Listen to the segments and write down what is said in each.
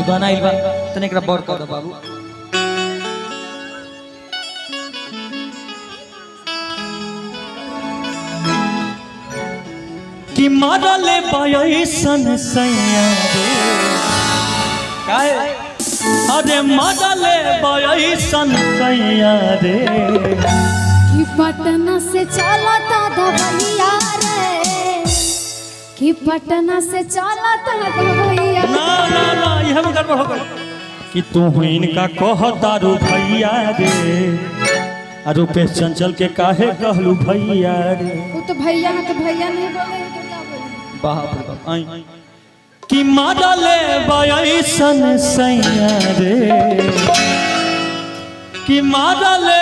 गाना आइल बा तने एकरा बड़ कर दो बाबू। कि मारले बायसन सैया रे काहे अरे मारले बायसन सैया रे कि पटना से चलता दवैया रे कि पटना से चलता दवैया ना ना ना ये हम गड़बड़ हो गई कि तू इनका कहतारू भैया रे रूपेश चंचल के काहे कहलू भैया रे। वो तो भैया है तो भैया नहीं बोले तो क्या बोले। बाप रे बाप आई कि मारले बायसन सैया रे कि मारले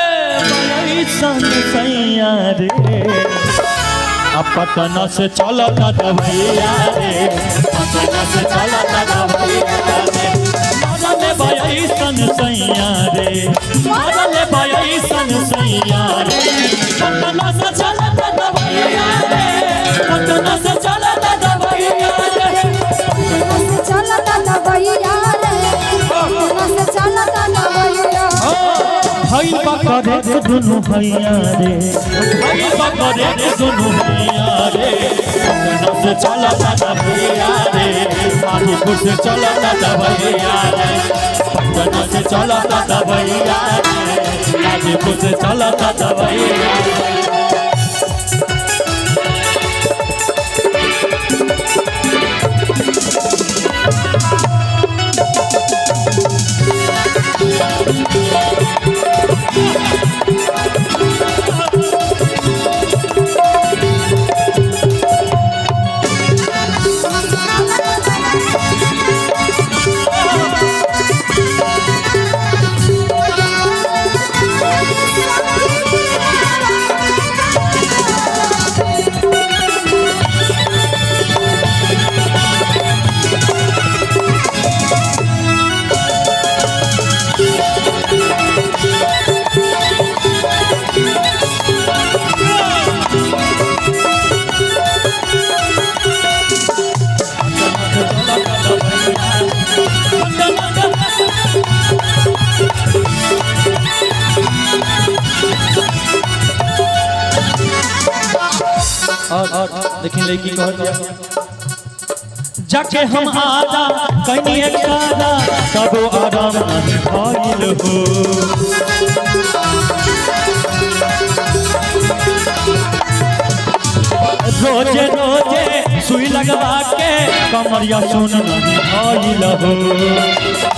बायसन सैया रे पटना से चलता दवैया रे पटना से चलता दवैया रे मारले बायसन सैया रे मारले बायसन सैया रे पटना से चलता दवैया रे पटना से चलता दवैया रे पटना से चलता दवैया रे पटना से चलता दवैया भाई पकड़े दोनों भैया रे भाई पकड़े दोनों भैया रे पटना से चलता दवैया रे हाजीपुर से चलता दवैया रे पटना से चलता दवैया रे हाजीपुर से चलता दवैया और देखिए लड़की कह दिया जाके हम आदा कहीं एक सादा कबो आराम नहीं भइल हो रोजे रोजे सुई लगवा के कमरिया सुन नहीं भइल हो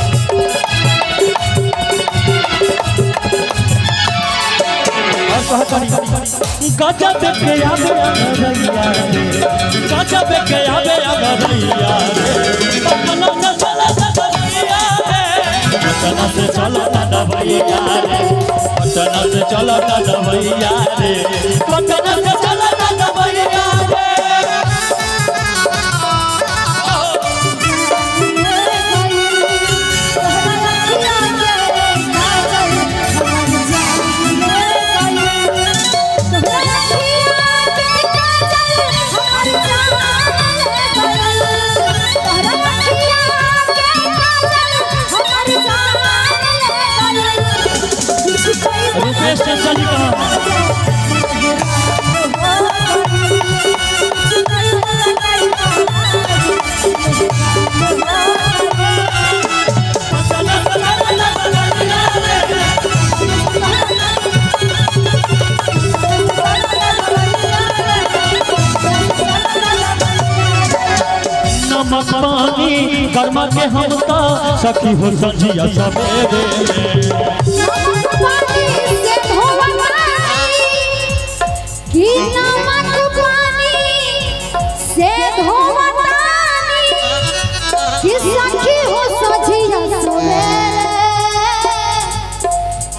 गजब के आवे अगरैया रे गजब के आवे अगरैया रे पटना से चलता दवैया रे पटना से चलता दवैया रे पटना से चलता दवैया रे पटना से चलता दवैया रे रूपेश चंचल जी कहाँ नमक पानी कर्मा के हम का सखी हो संजिया सवेरे कि नमक पानी से धोवतानी कि सखी हो सजिया सवेरे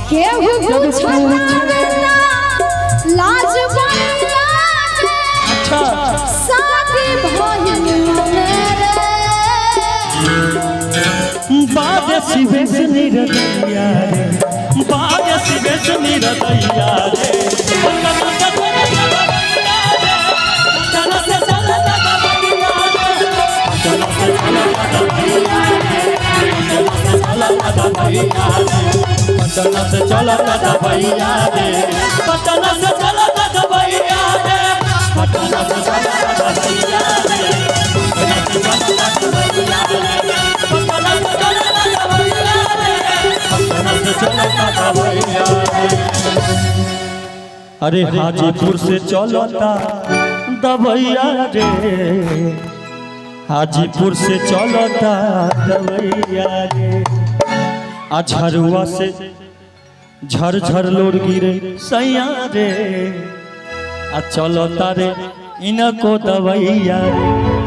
केहू पूछता ना लाज बंदा अच्छा साथी भइल मेरे बाद शिवेश निरदैया रे बाद शिवेश निरदैया रे चलता पटना से चलता दबैया रे, पटना से चलता दबैया रे, पटना से चलता दबैया रे, पटना से चलता दबैया रे, पटना से चलता दबैया रे, पटना से चलता दबैया रे। अरे हाजीपुर से चलता दबैया रे, हाजीपुर से चलता दबैया रे, झरुआ से झरझर लोर गिरे सैया रे, चलता रे इनको दबैया रे।